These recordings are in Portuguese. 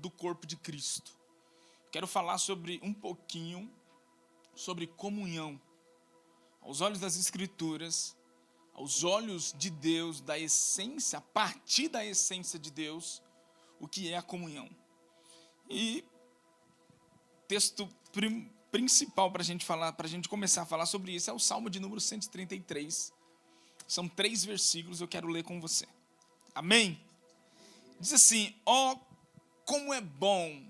do corpo de Cristo. Quero falar sobre um pouquinho sobre comunhão. Aos olhos das Escrituras, aos olhos de Deus, da essência, a partir da essência de Deus, o que é a comunhão. E texto principal para a gente começar a falar sobre isso é o Salmo de número 133. São 3 versículos, eu quero ler com você. Amém? Diz assim: ó, como é bom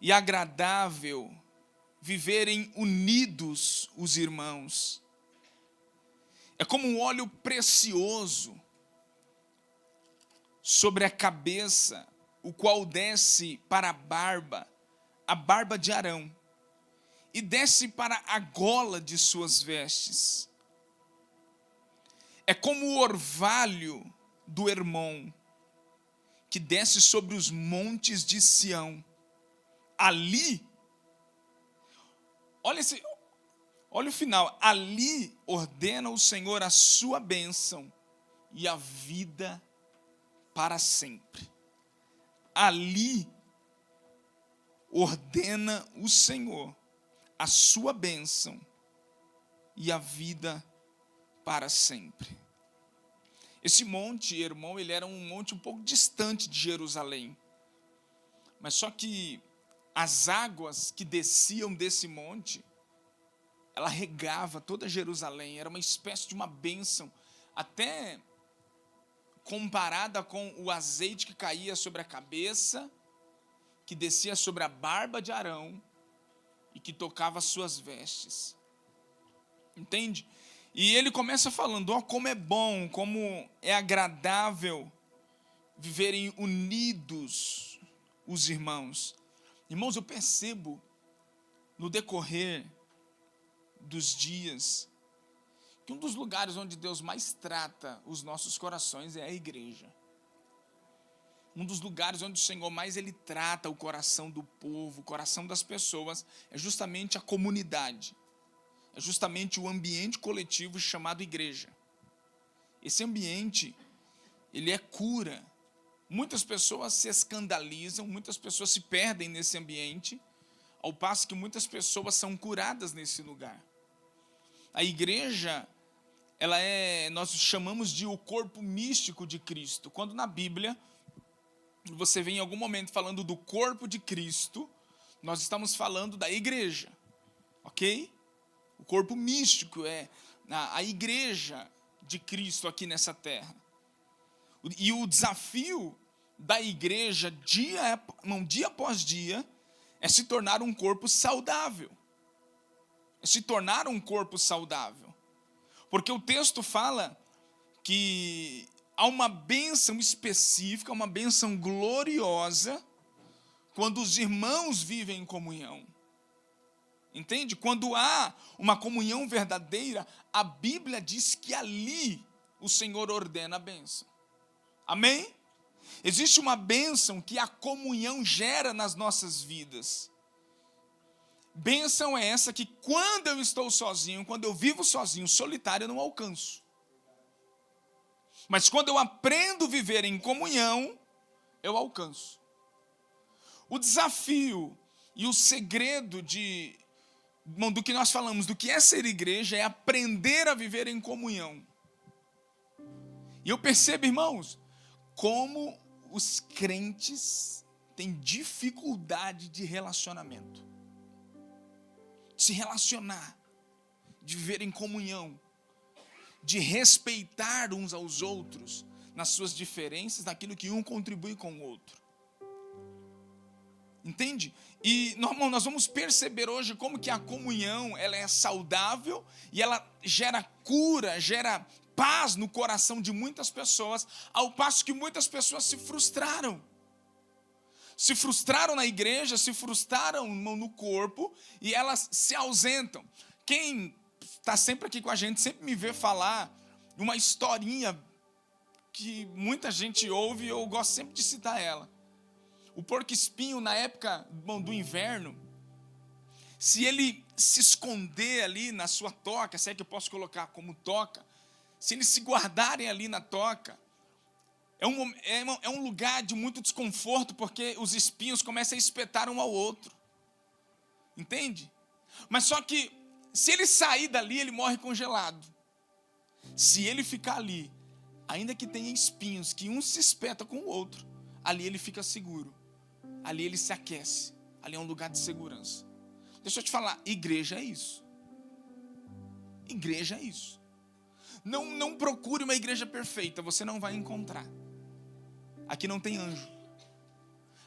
e agradável viverem unidos os irmãos. É como um óleo precioso sobre a cabeça, o qual desce para a barba de Arão, e desce para a gola de suas vestes. É como o orvalho do Hermon, que desce sobre os montes de Sião. Ali, olha o final, ali ordena o Senhor a sua bênção e a vida para sempre. Ali ordena o Senhor a sua bênção e a vida para sempre. Esse monte Hermon, ele era um monte um pouco distante de Jerusalém. Mas só que as águas que desciam desse monte, ela regava toda Jerusalém. Era uma espécie de uma bênção, até comparada com o azeite que caía sobre a cabeça, que descia sobre a barba de Arão e que tocava as suas vestes. Entende? E ele começa falando, ó, como é bom, como é agradável viverem unidos os irmãos. Irmãos, eu percebo no decorrer dos dias que um dos lugares onde Deus mais trata os nossos corações é a igreja. Um dos lugares onde o Senhor mais ele trata o coração do povo, o coração das pessoas, é justamente a comunidade. É justamente o ambiente coletivo chamado igreja. Esse ambiente, ele é cura. Muitas pessoas se escandalizam, muitas pessoas se perdem nesse ambiente, ao passo que muitas pessoas são curadas nesse lugar. A igreja, nós chamamos de o corpo místico de Cristo. Quando na Bíblia, você vê em algum momento falando do corpo de Cristo, nós estamos falando da igreja, ok? O corpo místico é a igreja de Cristo aqui nessa terra. E o desafio da igreja, dia após dia, é se tornar um corpo saudável. É se tornar um corpo saudável. Porque o texto fala que há uma bênção específica, uma bênção gloriosa, quando os irmãos vivem em comunhão. Entende? Quando há uma comunhão verdadeira, a Bíblia diz que ali o Senhor ordena a bênção. Amém? Existe uma bênção que a comunhão gera nas nossas vidas. Bênção é essa que quando eu estou sozinho, quando eu vivo sozinho, solitário, eu não alcanço. Mas quando eu aprendo a viver em comunhão, eu alcanço. O desafio e o segredo do que nós falamos, do que é ser igreja, é aprender a viver em comunhão. E eu percebo, irmãos, como os crentes têm dificuldade de relacionamento. De se relacionar, de viver em comunhão, de respeitar uns aos outros, nas suas diferenças, naquilo que um contribui com o outro. Entende? E nós vamos perceber hoje como que a comunhão ela é saudável e ela gera cura, gera paz no coração de muitas pessoas, ao passo que muitas pessoas se frustraram. Se frustraram na igreja, se frustraram no corpo e elas se ausentam. Quem está sempre aqui com a gente sempre me vê falar uma historinha que muita gente ouve e eu gosto sempre de citar ela. O porco-espinho, na época do inverno, se ele se esconder ali na sua toca, se é que eu posso colocar como toca, se eles se guardarem ali na toca, É um lugar de muito desconforto, porque os espinhos começam a espetar um ao outro. Entende? Mas só que, se ele sair dali, ele morre congelado. Se ele ficar ali, ainda que tenha espinhos, que um se espeta com o outro, ali ele fica seguro. Ali ele se aquece. Ali é um lugar de segurança. Deixa eu te falar, igreja é isso. Igreja é isso. Não procure uma igreja perfeita, você não vai encontrar. Aqui não tem anjo.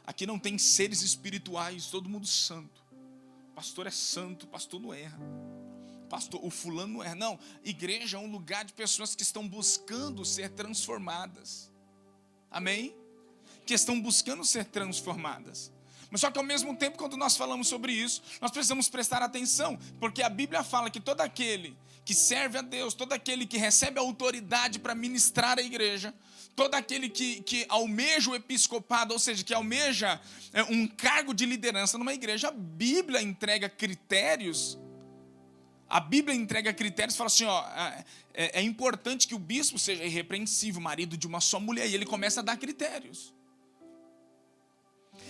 Aqui não tem seres espirituais, todo mundo santo. O pastor é santo, o pastor não erra. O fulano não erra. Não, igreja é um lugar de pessoas que estão buscando ser transformadas. Amém? Que estão buscando ser transformadas. Mas só que ao mesmo tempo, quando nós falamos sobre isso, nós precisamos prestar atenção, porque a Bíblia fala que todo aquele que serve a Deus, todo aquele que recebe a autoridade para ministrar a igreja, todo aquele que almeja o episcopado, ou seja, que almeja um cargo de liderança numa igreja, a Bíblia entrega critérios. A Bíblia entrega critérios e fala assim, é importante que o bispo seja irrepreensível, marido de uma só mulher, e ele começa a dar critérios.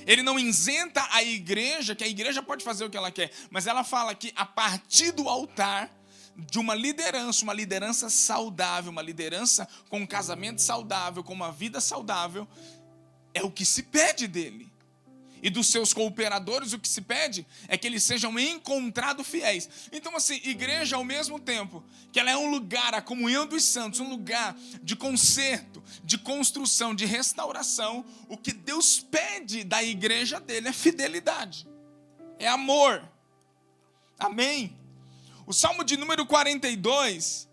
Ele não isenta a igreja, que a igreja pode fazer o que ela quer, mas ela fala que a partir do altar, de uma liderança saudável, uma liderança com um casamento saudável, com uma vida saudável, é o que se pede dele. E dos seus cooperadores, o que se pede é que eles sejam encontrados fiéis. Então, assim, igreja, ao mesmo tempo que ela é um lugar, a comunhão dos santos, um lugar de conserto, de construção, de restauração, o que Deus pede da igreja dele é fidelidade, é amor. Amém? O Salmo de número 42,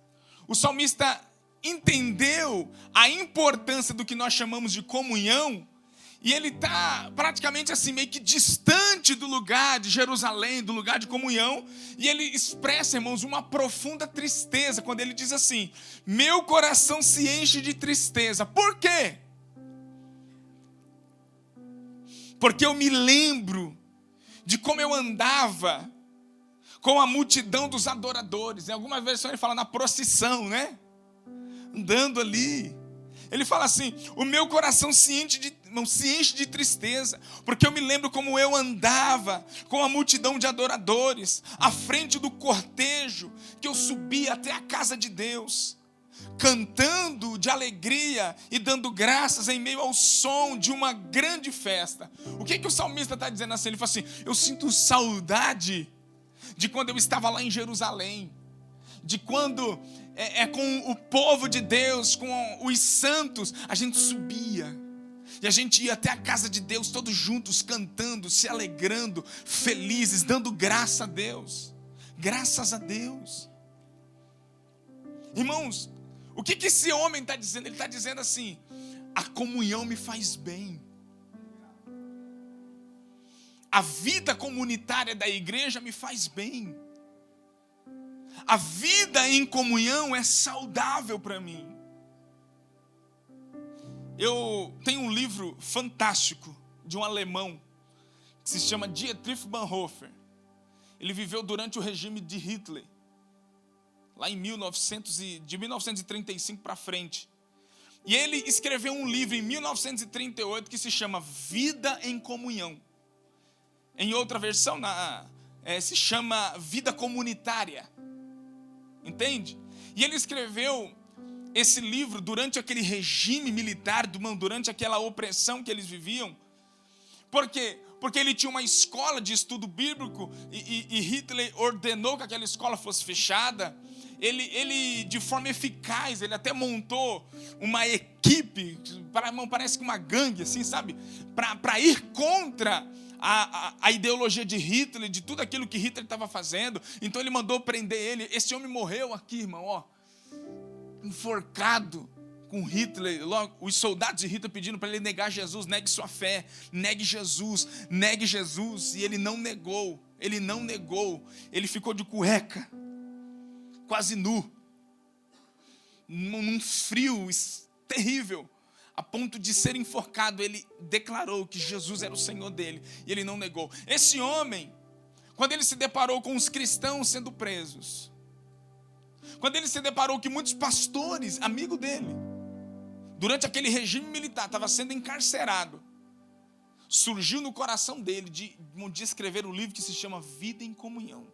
o salmista entendeu a importância do que nós chamamos de comunhão, e ele está praticamente assim, meio que distante do lugar de Jerusalém, do lugar de comunhão, e ele expressa, irmãos, uma profunda tristeza, quando ele diz assim, meu coração se enche de tristeza. Por quê? Porque eu me lembro de como eu andava com a multidão dos adoradores. Em algumas versões ele fala na procissão, né? Andando ali. Ele fala assim, o meu coração se enche de tristeza, porque eu me lembro como eu andava com a multidão de adoradores, à frente do cortejo, que eu subia até a casa de Deus, cantando de alegria e dando graças em meio ao som de uma grande festa. O que o salmista está dizendo assim? Ele fala assim, eu sinto saudade de quando eu estava lá em Jerusalém, de quando com o povo de Deus, com os santos, a gente subia, e a gente ia até a casa de Deus, todos juntos, cantando, se alegrando, felizes, dando graça a Deus, graças a Deus. Irmãos, o que esse homem está dizendo? Ele está dizendo assim, a comunhão me faz bem. A vida comunitária da igreja me faz bem. A vida em comunhão é saudável para mim. Eu tenho um livro fantástico de um alemão que se chama Dietrich Bonhoeffer. Ele viveu durante o regime de Hitler, lá de 1935 para frente. E ele escreveu um livro em 1938 que se chama Vida em Comunhão. Em outra versão, se chama Vida Comunitária. Entende? E ele escreveu esse livro durante aquele regime militar, durante aquela opressão que eles viviam. Por quê? Porque ele tinha uma escola de estudo bíblico e Hitler ordenou que aquela escola fosse fechada. Ele de forma eficaz, ele até montou uma equipe, parece que uma gangue, assim, sabe? Para ir contra a ideologia de Hitler, de tudo aquilo que Hitler estava fazendo. Então ele mandou prender ele. Esse homem morreu aqui, irmão, enforcado com Hitler. Logo, os soldados de Hitler pedindo para ele negar Jesus, negue sua fé, negue Jesus, negue Jesus. E ele não negou, ele ficou de cueca, quase nu, num frio terrível, a ponto de ser enforcado. Ele declarou que Jesus era o Senhor dele, e ele não negou. Esse homem, quando ele se deparou com os cristãos sendo presos, quando ele se deparou que muitos pastores, amigo dele, durante aquele regime militar, estava sendo encarcerado, surgiu no coração dele de um dia escrever um livro que se chama Vida em Comunhão.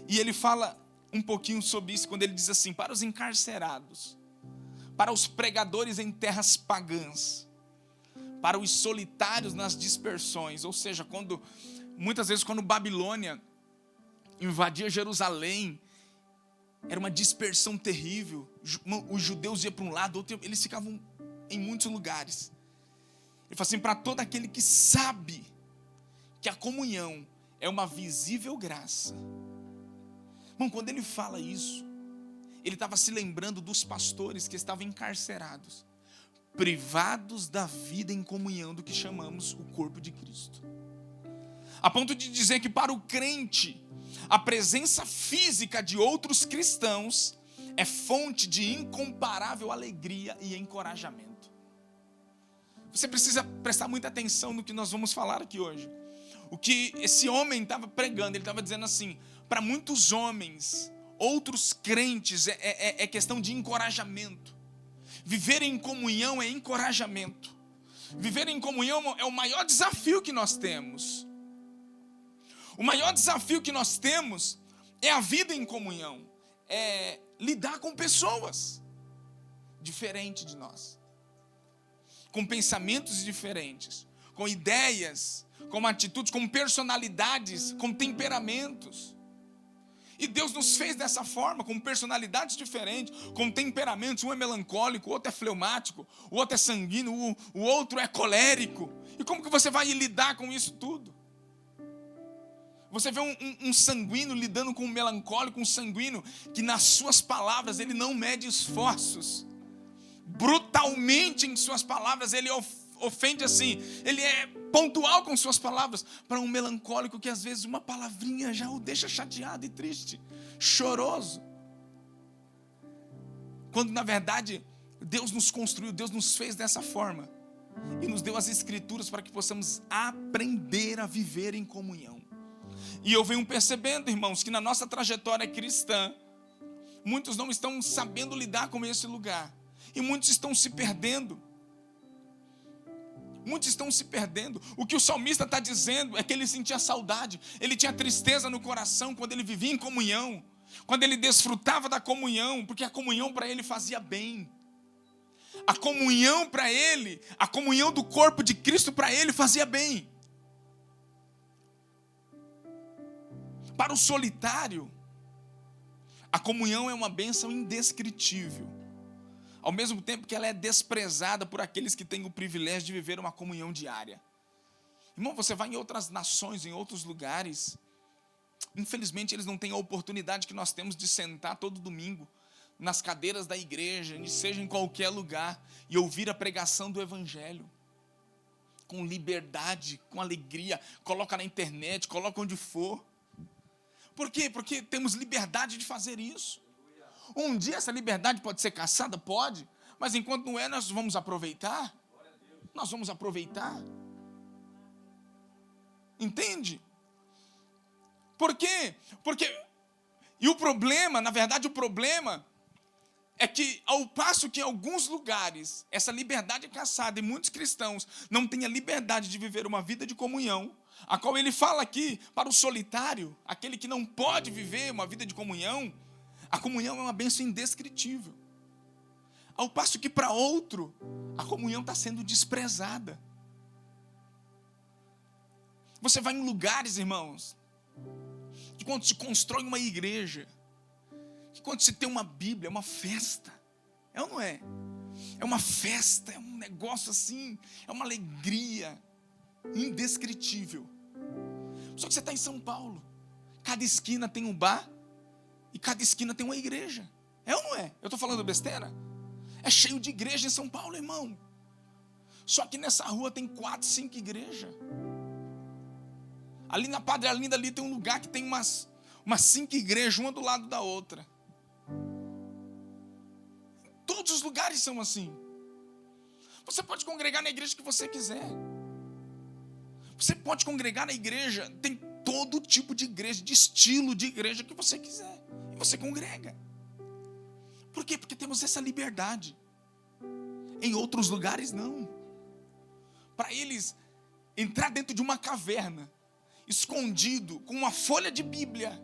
E ele fala um pouquinho sobre isso quando ele diz assim: para os encarcerados, para os pregadores em terras pagãs, para os solitários nas dispersões, ou seja, muitas vezes quando Babilônia invadia Jerusalém, era uma dispersão terrível, os judeus iam para um lado, outro, eles ficavam em muitos lugares. Ele fala assim: para todo aquele que sabe que a comunhão é uma visível graça. Irmão, quando ele fala isso, ele estava se lembrando dos pastores que estavam encarcerados, privados da vida em comunhão do que chamamos o corpo de Cristo. A ponto de dizer que para o crente, a presença física de outros cristãos é fonte de incomparável alegria e encorajamento. Você precisa prestar muita atenção no que nós vamos falar aqui hoje. O que esse homem estava pregando, ele estava dizendo assim: para muitos homens, outros crentes, é questão de encorajamento. Viver em comunhão é encorajamento. Viver em comunhão é o maior desafio que nós temos. O maior desafio que nós temos é a vida em comunhão, é lidar com pessoas diferentes de nós, com pensamentos diferentes, com ideias, com atitudes, com personalidades, com temperamentos. E Deus nos fez dessa forma, com personalidades diferentes, com temperamentos. Um é melancólico, o outro é fleumático, o outro é sanguíneo, o outro é colérico. E como que você vai lidar com isso tudo? Você vê um sanguíneo lidando com um melancólico, um sanguíneo que nas suas palavras ele não mede esforços. Brutalmente em suas palavras ele ofende assim, ele é pontual com suas palavras. Para um melancólico que às vezes uma palavrinha já o deixa chateado e triste, choroso. Quando na verdade Deus nos construiu, Deus nos fez dessa forma e nos deu as escrituras para que possamos aprender a viver em comunhão. E eu venho percebendo, irmãos, que na nossa trajetória cristã, muitos não estão sabendo lidar com esse lugar. E muitos estão se perdendo. Muitos estão se perdendo. O que o salmista está dizendo é que ele sentia saudade. Ele tinha tristeza no coração quando ele vivia em comunhão. Quando ele desfrutava da comunhão. Porque a comunhão para ele fazia bem. A comunhão para ele, a comunhão do corpo de Cristo para ele fazia bem. Para o solitário, a comunhão é uma bênção indescritível, ao mesmo tempo que ela é desprezada por aqueles que têm o privilégio de viver uma comunhão diária. Irmão, você vai em outras nações, em outros lugares, infelizmente eles não têm a oportunidade que nós temos de sentar todo domingo nas cadeiras da igreja, seja em qualquer lugar, e ouvir a pregação do evangelho com liberdade, com alegria. Coloca na internet, coloca onde for. Por quê? Porque temos liberdade de fazer isso. Um dia essa liberdade pode ser caçada? Pode. Mas enquanto não é, nós vamos aproveitar. Nós vamos aproveitar. Entende? Por quê? E o problema, na verdade o problema é que ao passo que em alguns lugares essa liberdade é caçada e muitos cristãos não têm a liberdade de viver uma vida de comunhão, a qual ele fala aqui para o solitário, aquele que não pode viver uma vida de comunhão, a comunhão é uma bênção indescritível. Ao passo que para outro, a comunhão está sendo desprezada. Você vai em lugares, irmãos, que quando se constrói uma igreja, que quando se tem uma Bíblia, é uma festa. É ou não é? É uma festa, é um negócio assim, é uma alegria indescritível. Só que você está em São Paulo, cada esquina tem um bar e cada esquina tem uma igreja. É ou não é? Eu estou falando besteira? É cheio de igreja em São Paulo, irmão. Só que nessa rua tem 4, 5 igrejas. Ali na Padre Arlinda ali tem um lugar que tem umas 5 igrejas, uma do lado da outra. Todos os lugares são assim. Você pode congregar na igreja que você quiser. Você pode congregar na igreja, tem todo tipo de igreja, de estilo de igreja que você quiser. E você congrega. Por quê? Porque temos essa liberdade. Em outros lugares, não. Para eles, entrar dentro de uma caverna, escondido, com uma folha de Bíblia,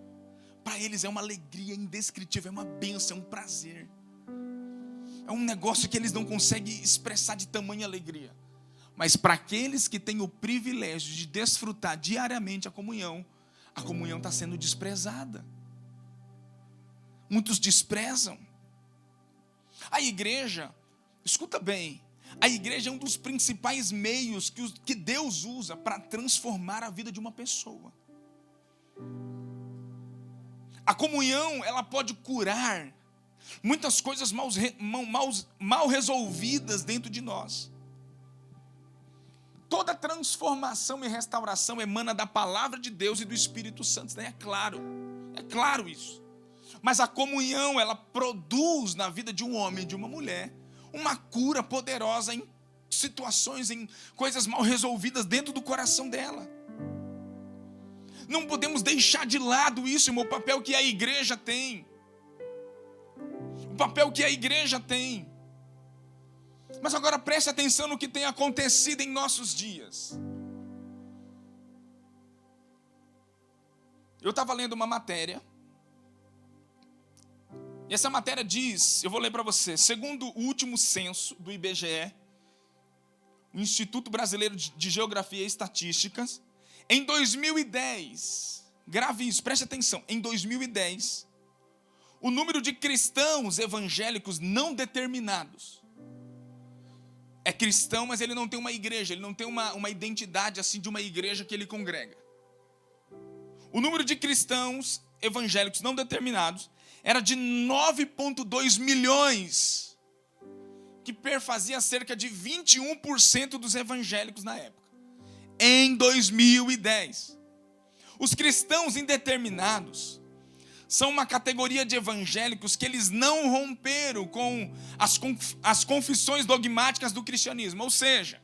para eles é uma alegria indescritível, é uma bênção, é um prazer. É um negócio que eles não conseguem expressar de tamanha alegria. Mas para aqueles que têm o privilégio de desfrutar diariamente a comunhão está sendo desprezada. Muitos desprezam. A igreja, escuta bem, a igreja é um dos principais meios que Deus usa para transformar a vida de uma pessoa. A comunhão, ela pode curar muitas coisas mal resolvidas dentro de nós. Toda transformação e restauração emana da palavra de Deus e do Espírito Santo. Isso daí é claro isso. Mas a comunhão, ela produz na vida de um homem e de uma mulher uma cura poderosa em situações, em coisas mal resolvidas dentro do coração dela. Não podemos deixar de lado isso, irmão, o papel que a igreja tem. O papel que a igreja tem. Mas agora preste atenção no que tem acontecido em nossos dias. Eu estava lendo uma matéria. E essa matéria diz, eu vou ler para você, segundo o último censo do IBGE, o Instituto Brasileiro de Geografia e Estatísticas, em 2010, grave isso, preste atenção, em 2010, o número de cristãos evangélicos não determinados, é cristão, mas ele não tem uma igreja, ele não tem uma identidade assim de uma igreja que ele congrega. O número de cristãos evangélicos não determinados era de 9,2 milhões, que perfazia cerca de 21% dos evangélicos na época. Em 2010. Os cristãos indeterminados são uma categoria de evangélicos que eles não romperam com as confissões dogmáticas do cristianismo. Ou seja,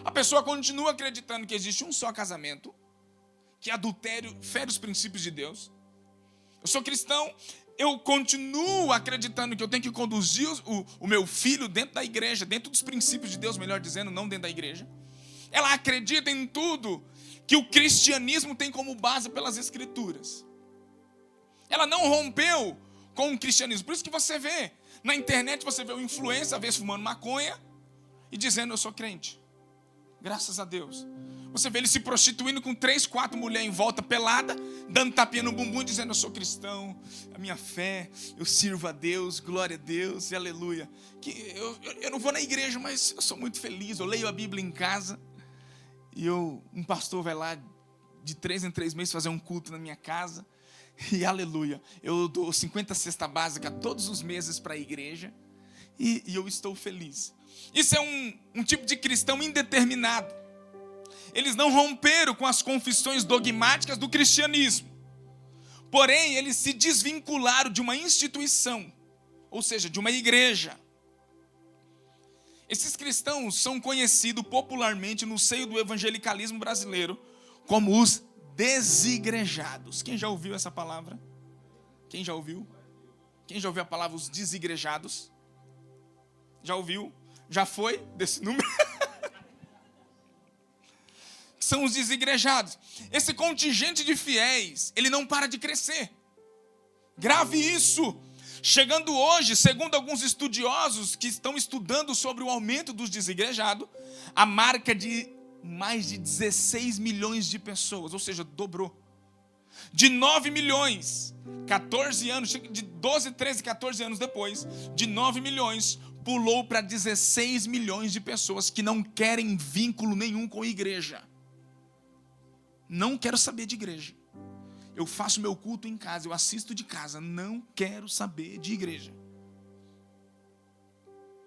a pessoa continua acreditando que existe um só casamento, que adultério fere os princípios de Deus. Eu sou cristão, eu continuo acreditando que eu tenho que conduzir o meu filho dentro da igreja, dentro dos princípios de Deus, melhor dizendo, não dentro da igreja. Ela acredita em tudo que o cristianismo tem como base pelas escrituras. Ela não rompeu com o cristianismo. Por isso que você vê, na internet você vê o influencer, às vezes fumando maconha e dizendo eu sou crente. Graças a Deus. Você vê ele se prostituindo com 3, 4 mulheres em volta pelada, dando tapinha no bumbum, dizendo eu sou cristão, a minha fé, eu sirvo a Deus, glória a Deus e aleluia. Que eu não vou na igreja, mas eu sou muito feliz, eu leio a Bíblia em casa. E um pastor vai lá de 3 em 3 meses fazer um culto na minha casa. E aleluia, eu dou 50 cesta básica todos os meses para a igreja. E eu estou feliz. Isso é um tipo de cristão indeterminado. Eles não romperam com as confissões dogmáticas do cristianismo. Porém, eles se desvincularam de uma instituição, ou seja, de uma igreja. Esses cristãos são conhecidos popularmente no seio do evangelicalismo brasileiro como os desigrejados. Quem já ouviu essa palavra? Quem já ouviu? Quem já ouviu a palavra os desigrejados? Já ouviu? Já foi desse número? São os desigrejados. Esse contingente de fiéis, ele não para de crescer. Grave isso. Chegando hoje, segundo alguns estudiosos que estão estudando sobre o aumento dos desigrejados, a marca de mais de 16 milhões de pessoas, ou seja, dobrou. De 9 milhões, 14 anos, de 12, 13, 14 anos depois, de 9 milhões, pulou para 16 milhões de pessoas que não querem vínculo nenhum com a igreja. Não quero saber de igreja. Eu faço meu culto em casa, eu assisto de casa. Não quero saber de igreja.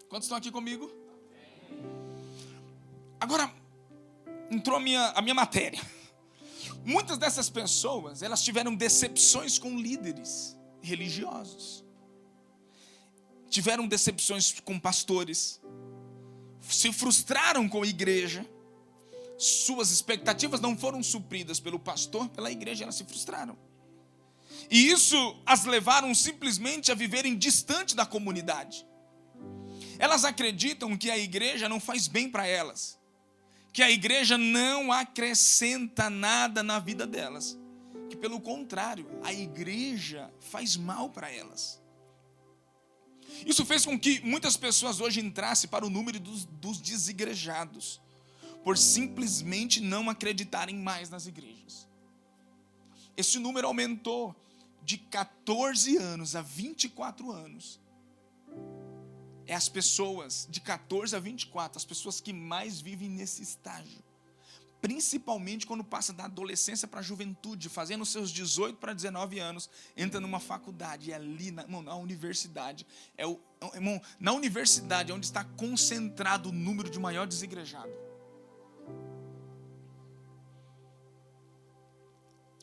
Quantos estão aqui comigo? Agora, entrou a minha matéria. Muitas dessas pessoas, elas tiveram decepções com líderes religiosos. Tiveram decepções com pastores. Se frustraram com a igreja. Suas expectativas não foram supridas pelo pastor, pela igreja, elas se frustraram. E isso as levaram simplesmente a viverem distante da comunidade. Elas acreditam que a igreja não faz bem para elas, que a igreja não acrescenta nada na vida delas, que pelo contrário, a igreja faz mal para elas. Isso fez com que muitas pessoas hoje entrassem para o número dos desigrejados, por simplesmente não acreditarem mais nas igrejas. Esse número aumentou de 14 anos a 24 anos. É as pessoas de 14 a 24, as pessoas que mais vivem nesse estágio. Principalmente quando passa da adolescência para a juventude, fazendo seus 18 para 19 anos, entra numa faculdade, e ali na universidade, na universidade é onde está concentrado o número de maior desigrejado.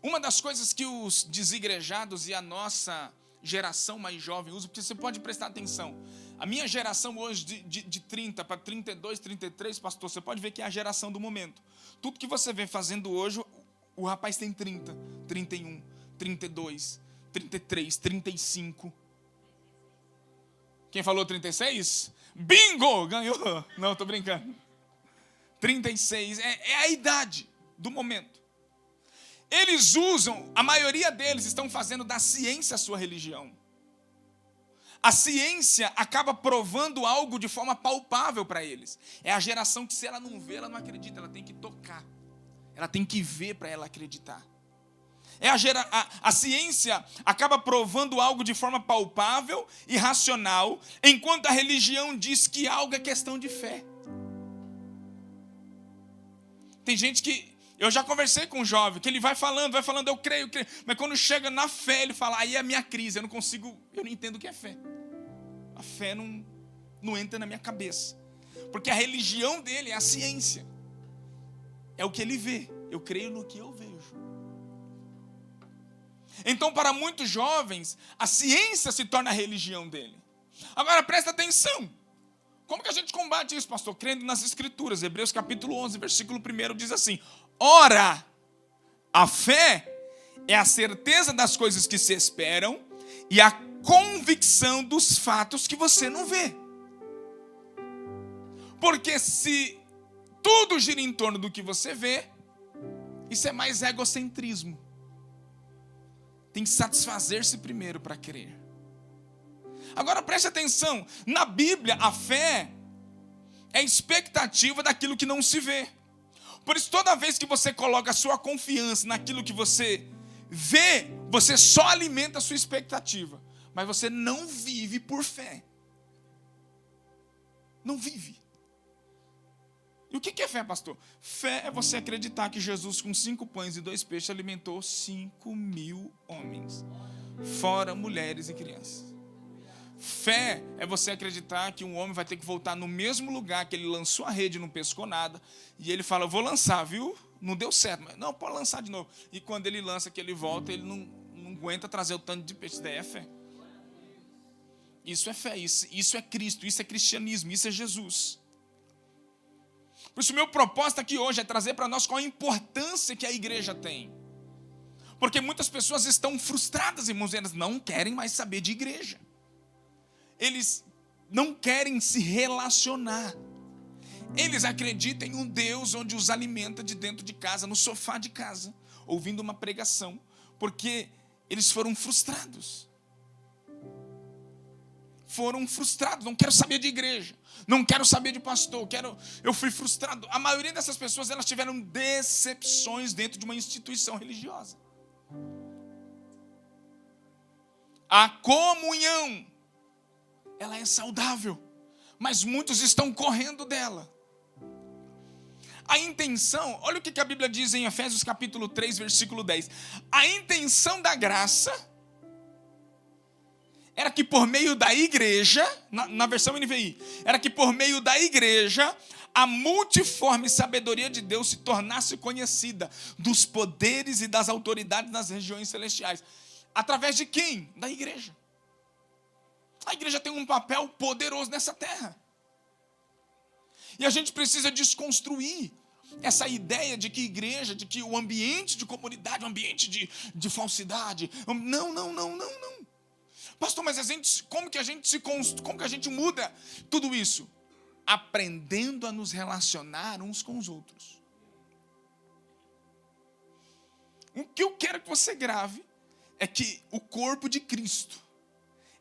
Uma das coisas que os desigrejados e a nossa geração mais jovem usam, porque você pode prestar atenção, a minha geração hoje de 30 para 32, 33, pastor, você pode ver que é a geração do momento. Tudo que você vê fazendo hoje, o rapaz tem 30, 31, 32, 33, 35. Quem falou 36? Bingo! Ganhou! Não, estou brincando. 36 é a idade do momento. Eles usam, a maioria deles estão fazendo da ciência a sua religião. A ciência acaba provando algo de forma palpável para eles. É a geração que, se ela não vê, ela não acredita, ela tem que tocar. Ela tem que ver para ela acreditar. A ciência acaba provando algo de forma palpável e racional, enquanto a religião diz que algo é questão de fé. Tem gente que, eu já conversei com um jovem, que ele vai falando, eu creio, mas quando chega na fé, ele fala, aí é a minha crise, eu não entendo o que é fé. A fé não entra na minha cabeça, porque a religião dele é a ciência, é o que ele vê, eu creio no que eu vejo. Então, para muitos jovens, a ciência se torna a religião dele. Agora, presta atenção, como que a gente combate isso, pastor? Crendo nas escrituras. Hebreus capítulo 11, versículo 1 diz assim, ora, a fé é a certeza das coisas que se esperam e a convicção dos fatos que você não vê. Porque se tudo gira em torno do que você vê, isso é mais egocentrismo. Tem que satisfazer-se primeiro para crer. Agora preste atenção, na Bíblia a fé é a expectativa daquilo que não se vê. Por isso, toda vez que você coloca a sua confiança naquilo que você vê, você só alimenta a sua expectativa, mas você não vive por fé. Não vive. E o que é fé, pastor? Fé é você acreditar que Jesus, com 5 pães e 2 peixes, alimentou 5.000 homens, fora mulheres e crianças. Fé é você acreditar que um homem vai ter que voltar no mesmo lugar que ele lançou a rede e não pescou nada, e ele fala, eu vou lançar, viu? Não deu certo, mas não, pode lançar de novo. E quando ele lança, que ele volta, ele não aguenta trazer o tanto de peixe. Isso daí é fé. Isso é fé, isso é Cristo, isso é cristianismo, isso é Jesus. Por isso, o meu propósito aqui hoje é trazer para nós qual a importância que a igreja tem. Porque muitas pessoas estão frustradas, irmãos, elas não querem mais saber de igreja. Eles não querem se relacionar. Eles acreditam em um Deus onde os alimenta de dentro de casa, no sofá de casa, ouvindo uma pregação, porque eles foram frustrados. Não quero saber de igreja, não quero saber de pastor, eu fui frustrado. A maioria dessas pessoas, elas tiveram decepções dentro de uma instituição religiosa. A comunhão, ela é saudável, mas muitos estão correndo dela. A intenção, olha o que a Bíblia diz em Efésios capítulo 3, versículo 10. A intenção da graça era que por meio da igreja, na versão NVI, era que por meio da igreja, a multiforme sabedoria de Deus se tornasse conhecida dos poderes e das autoridades nas regiões celestiais. Através de quem? Da igreja. A igreja tem um papel poderoso nessa terra. E a gente precisa desconstruir essa ideia de que igreja, de que o ambiente de comunidade, o ambiente de falsidade. Não. Pastor, mas como que a gente muda tudo isso? Aprendendo a nos relacionar uns com os outros. O que eu quero que você grave é que o corpo de Cristo,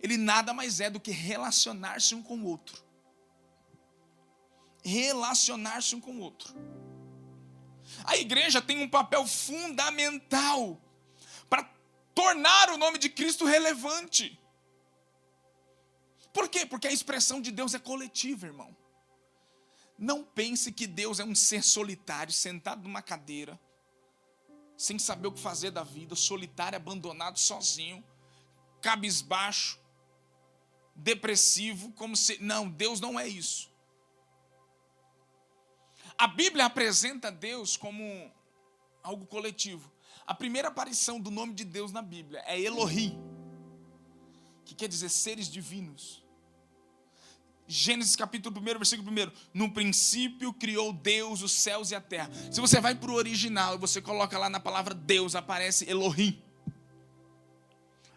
ele nada mais é do que relacionar-se um com o outro. Relacionar-se um com o outro. A igreja tem um papel fundamental para tornar o nome de Cristo relevante. Por quê? Porque a expressão de Deus é coletiva, irmão. Não pense que Deus é um ser solitário, sentado numa cadeira, sem saber o que fazer da vida, solitário, abandonado, sozinho, cabisbaixo, depressivo, como se... Não, Deus não é isso. A Bíblia apresenta Deus como algo coletivo. A primeira aparição do nome de Deus na Bíblia é Elohim, que quer dizer seres divinos. Gênesis capítulo 1, versículo 1. No princípio criou Deus os céus e a terra. Se você vai para o original e você coloca lá na palavra Deus, aparece Elohim.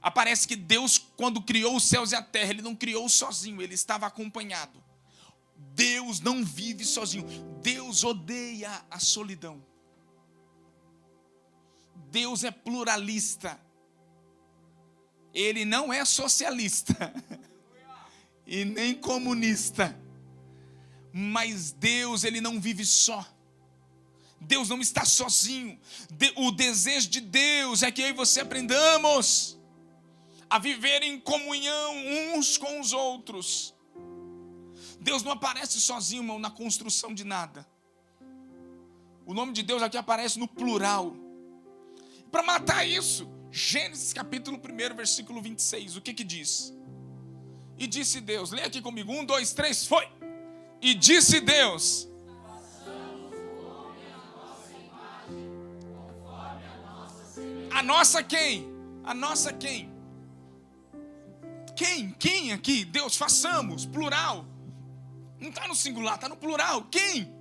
Aparece que Deus, quando criou os céus e a terra, Ele não criou sozinho, Ele estava acompanhado. Deus não vive sozinho. Deus odeia a solidão. Deus é pluralista. Ele não é socialista e nem comunista. Mas Deus, Ele não vive só. Deus não está sozinho. O desejo de Deus é que eu e você aprendamos a viver em comunhão uns com os outros. Deus não aparece sozinho, irmão, na construção de nada. O nome de Deus aqui aparece no plural. Para matar isso, Gênesis capítulo 1, versículo 26, o que diz? E disse Deus, leia aqui comigo, 1, 2, 3, foi! E disse Deus, a nossa quem? A nossa quem? Quem aqui? Deus, façamos, plural. Não está no singular, está no plural. Quem?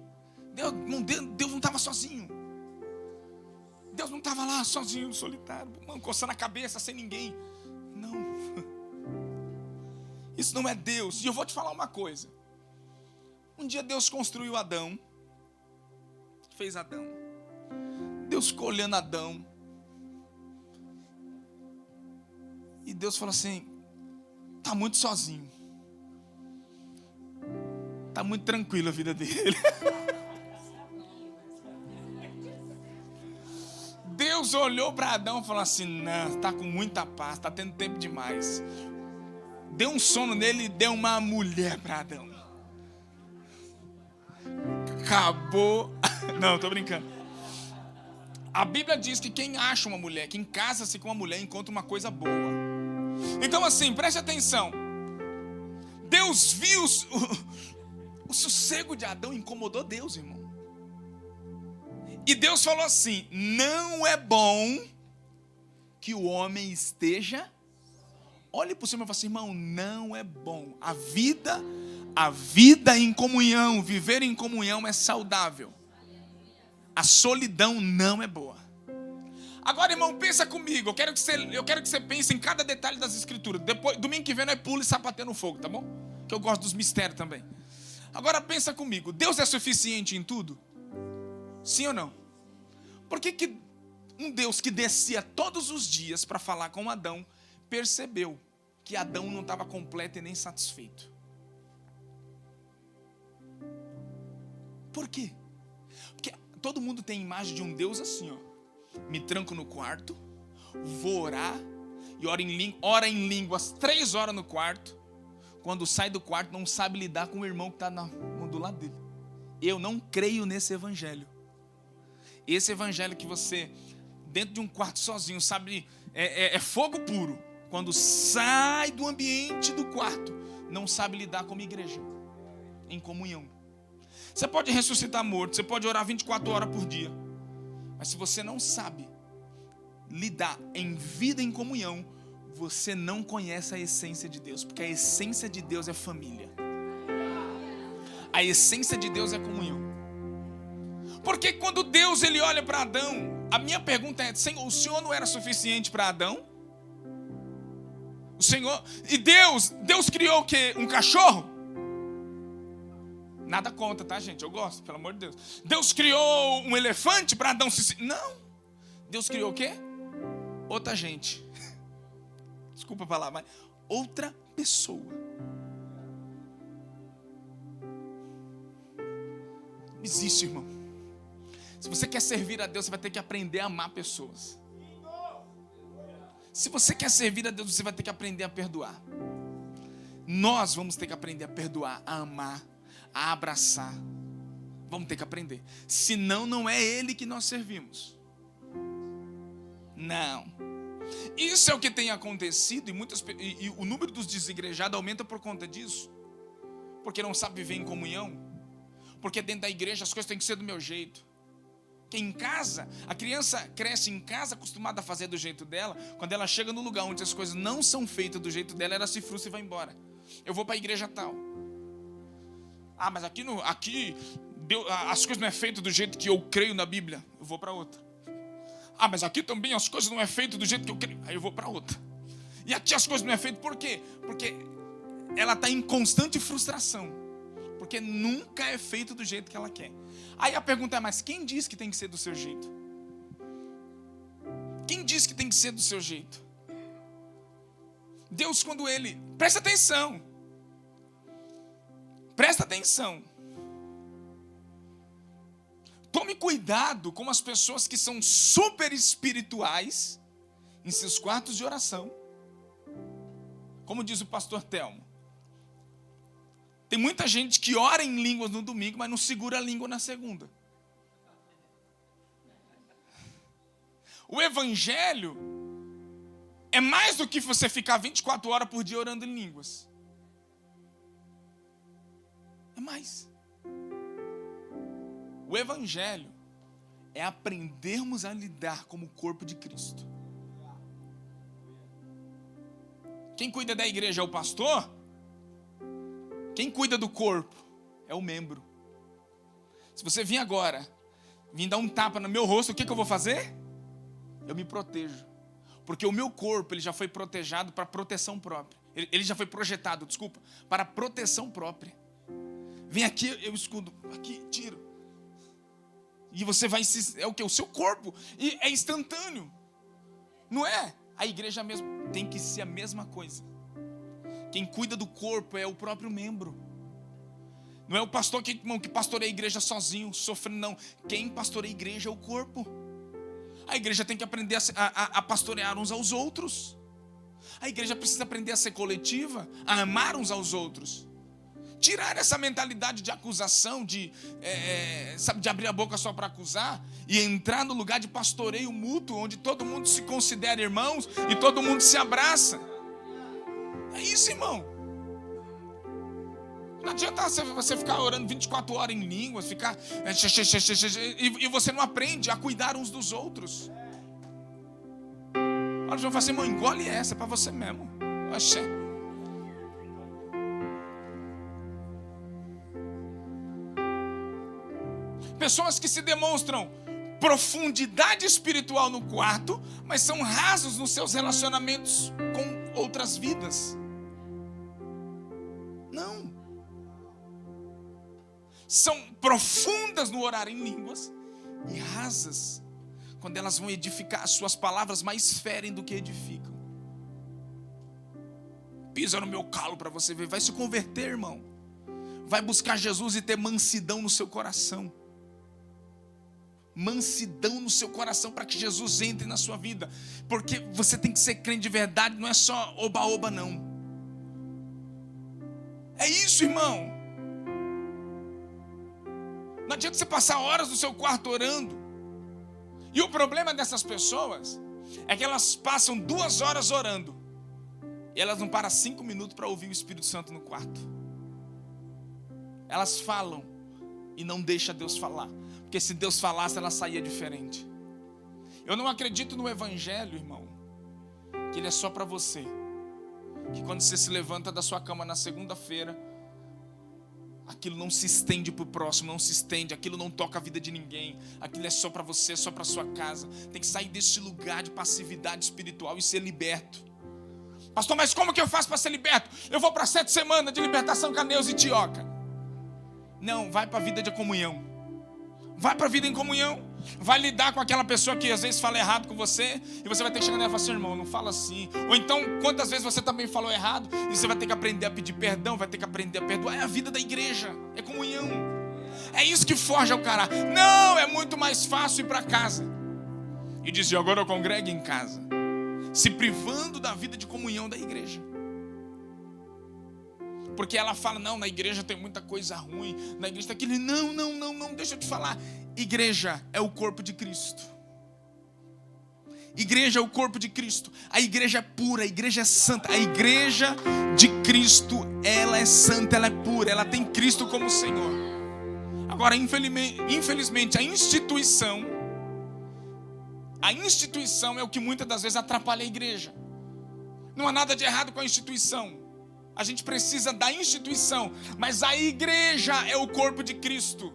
Deus não estava sozinho. Deus não estava lá sozinho, solitário, coçando a cabeça, sem ninguém. Não. Isso não é Deus. E eu vou te falar uma coisa. Um dia Deus construiu Adão. Fez Adão. Deus ficou olhando Adão. E Deus falou assim, está muito sozinho. Está muito tranquila a vida dele. Deus olhou para Adão e falou assim, não, está com muita paz, está tendo tempo demais. Deu um sono nele e deu uma mulher para Adão. Acabou. Não, estou brincando. A Bíblia diz que quem acha uma mulher, quem casa-se com uma mulher, encontra uma coisa boa. Então assim, preste atenção. Deus viu o sossego de Adão, incomodou Deus, irmão. E Deus falou assim, não é bom que o homem esteja... Olhe por cima e fala assim, irmão, não é bom. A vida em comunhão, viver em comunhão é saudável. A solidão não é boa. Agora, irmão, pensa comigo. Eu quero que você pense em cada detalhe das escrituras. Domingo que vem nós pula e sapateia no fogo, tá bom? Que eu gosto dos mistérios também. Agora pensa comigo. Deus é suficiente em tudo? Sim ou não? Por que um Deus que descia todos os dias para falar com Adão percebeu que Adão não estava completo e nem satisfeito? Por quê? Porque todo mundo tem imagem de um Deus assim, ó. Me tranco no quarto, vou orar e ora em línguas 3 horas no quarto. Quando sai do quarto não sabe lidar com o irmão que está do lado dele. Eu não creio nesse evangelho. Esse evangelho que você, dentro de um quarto sozinho, sabe, é fogo puro. Quando sai do ambiente do quarto, não sabe lidar como igreja, em comunhão. Você pode ressuscitar morto, você pode orar 24 horas por dia. Mas se você não sabe lidar em vida em comunhão, você não conhece a essência de Deus. Porque a essência de Deus é família. A essência de Deus é comunhão. Porque quando Deus ele olha para Adão, a minha pergunta é, Senhor, o Senhor não era suficiente para Adão? O Senhor, e Deus criou o quê? Um cachorro? Nada contra, tá, gente? Eu gosto, pelo amor de Deus. Deus criou um elefante para Adão se... Não. Deus criou o quê? Outra gente. Desculpa a palavra, mas outra pessoa. Não existe, irmão. Se você quer servir a Deus, você vai ter que aprender a amar pessoas. Se você quer servir a Deus, você vai ter que aprender a perdoar. Nós vamos ter que aprender a perdoar, a amar, a abraçar. Vamos ter que aprender. Senão, não é Ele que nós servimos. Não. Isso é o que tem acontecido e o número dos desigrejados aumenta por conta disso. Porque não sabe viver em comunhão. Porque dentro da igreja as coisas têm que ser do meu jeito. Que em casa, a criança cresce em casa acostumada a fazer do jeito dela. Quando ela chega no lugar onde as coisas não são feitas do jeito dela, ela se frustra e vai embora. Eu vou para a igreja tal. Ah, mas aqui Deus, as coisas não é feitas do jeito que eu creio na Bíblia. Eu vou para outra. Ah, mas aqui também as coisas não é feitas do jeito que eu creio. Aí eu vou para outra. E aqui as coisas não é feitas por quê? Porque ela está em constante frustração. Porque nunca é feito do jeito que ela quer. Aí a pergunta é, mas quem diz que tem que ser do seu jeito? Quem diz que tem que ser do seu jeito? Deus, quando Ele... Presta atenção. Presta atenção. Tome cuidado com as pessoas que são super espirituais em seus quartos de oração. Como diz o pastor Telmo. Tem muita gente que ora em línguas no domingo, mas não segura a língua na segunda. O evangelho é mais do que você ficar 24 horas por dia orando em línguas. É mais. O evangelho é aprendermos a lidar como corpo de Cristo. Quem cuida da igreja é o pastor? Quem cuida do corpo é o membro. Se você vir agora, vir dar um tapa no meu rosto, o que eu vou fazer? Eu me protejo. Porque o meu corpo ele já foi protegido para proteção própria. Ele já foi projetado, para proteção própria. Vem aqui, eu escudo. Aqui, tiro. E você vai se... É o quê? O seu corpo. E é instantâneo. Não é? A igreja mesmo tem que ser a mesma coisa. Quem cuida do corpo é o próprio membro. Não é o pastor que pastoreia a igreja sozinho, sofrendo, não. Quem pastoreia a igreja é o corpo. A igreja tem que aprender a pastorear uns aos outros. A igreja precisa aprender a ser coletiva, a amar uns aos outros. Tirar essa mentalidade de acusação, de abrir a boca só para acusar, e entrar no lugar de pastoreio mútuo, onde todo mundo se considera irmãos e todo mundo se abraça. É isso, irmão. Não adianta você ficar orando 24 horas em línguas, ficar e você não aprende a cuidar uns dos outros. Olha, João, fala assim, irmão, engole essa, é para você mesmo. Oxê. Pessoas que se demonstram profundidade espiritual no quarto, mas são rasos nos seus relacionamentos com outras vidas. Não. São profundas no orar em línguas e rasas quando elas vão edificar. As suas palavras mais ferem do que edificam. Pisa no meu calo para você ver. Vai se converter, irmão. Vai buscar Jesus e ter mansidão no seu coração. Mansidão no seu coração para que Jesus entre na sua vida. Porque você tem que ser crente de verdade. Não é só oba-oba, não. É isso, irmão. Não adianta você passar horas no seu quarto orando. E o problema dessas pessoas é que elas passam 2 horas orando e elas não param 5 minutos para ouvir o Espírito Santo no quarto. Elas falam e não deixam Deus falar. Porque se Deus falasse, ela saía diferente. Eu não acredito no evangelho, irmão, que ele é só para você. Que quando você se levanta da sua cama na segunda-feira, aquilo não se estende para o próximo, não se estende, aquilo não toca a vida de ninguém, aquilo é só para você, só para sua casa. Tem que sair desse lugar de passividade espiritual e ser liberto. Pastor, mas como que eu faço para ser liberto? Eu vou para 7 semanas de libertação com a Neuza e Tioca. Não, vai para a vida de comunhão. Vai para a vida em comunhão. Vai lidar com aquela pessoa que às vezes fala errado com você, e você vai ter que chegar nela e falar assim: irmão, não fala assim. Ou então, quantas vezes você também falou errado, e você vai ter que aprender a pedir perdão, vai ter que aprender a perdoar. É a vida da igreja, é comunhão. É isso que forja o caráter. Não, é muito mais fácil ir para casa e dizer: agora eu congrego em casa, se privando da vida de comunhão da igreja. Porque ela fala: não, na igreja tem muita coisa ruim, na igreja tem aquilo. Não, deixa eu te falar. Igreja é o corpo de Cristo. Igreja é o corpo de Cristo. A igreja é pura, a igreja é santa. A igreja de Cristo, ela é santa, ela é pura, ela tem Cristo como Senhor. Agora, infelizmente, a instituição é o que muitas das vezes atrapalha a igreja. Não há nada de errado com a instituição. A gente precisa da instituição, mas a igreja é o corpo de Cristo.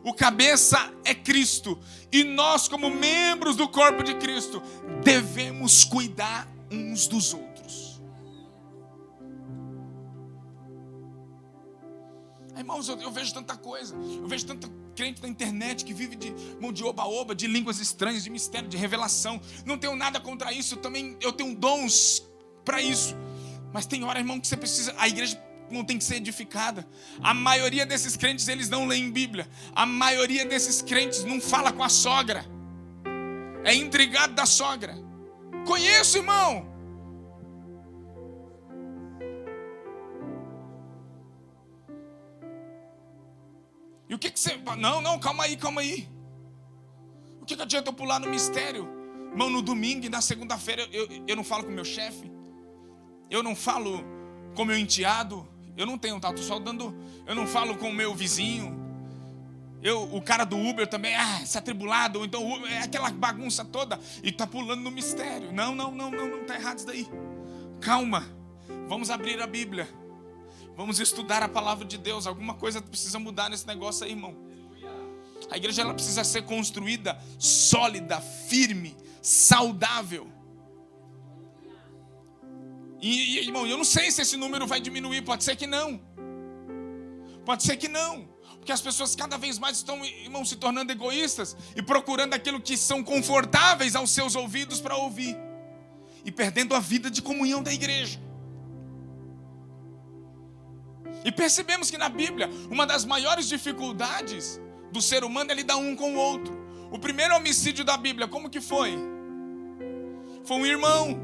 O cabeça é Cristo. E nós, como membros do corpo de Cristo, devemos cuidar uns dos outros. Irmãos, eu vejo tanta coisa. Eu vejo tanta crente na internet que vive de mão de oba-oba, de línguas estranhas, de mistério, de revelação. Não tenho nada contra isso. Também eu tenho dons para isso. Mas tem hora, irmão, que você precisa... A igreja não tem que ser edificada. A maioria desses crentes, eles não leem Bíblia. A maioria desses crentes não fala com a sogra. É intrigado da sogra. Conheço, irmão. E o que você... Não, calma aí. O que adianta eu pular no mistério? Irmão, no domingo e na segunda-feira eu não falo com o meu chefe. Eu não falo com o meu enteado. Eu não tenho tato, só dando. Eu não falo com o meu vizinho. O cara do Uber também, se atribulado. Ou então Uber, é aquela bagunça toda. E tá pulando no mistério. Não, tá errado isso daí. Calma, vamos abrir a Bíblia. Vamos estudar a palavra de Deus. Alguma coisa precisa mudar nesse negócio aí, irmão. A igreja, ela precisa ser construída sólida, firme, saudável. E, irmão, eu não sei se esse número vai diminuir. Pode ser que não. Porque as pessoas cada vez mais estão, irmão, se tornando egoístas e procurando aquilo que são confortáveis aos seus ouvidos para ouvir. E perdendo a vida de comunhão da igreja. E percebemos que na Bíblia, uma das maiores dificuldades do ser humano é lidar um com o outro. O primeiro homicídio da Bíblia, como que foi? Foi um irmão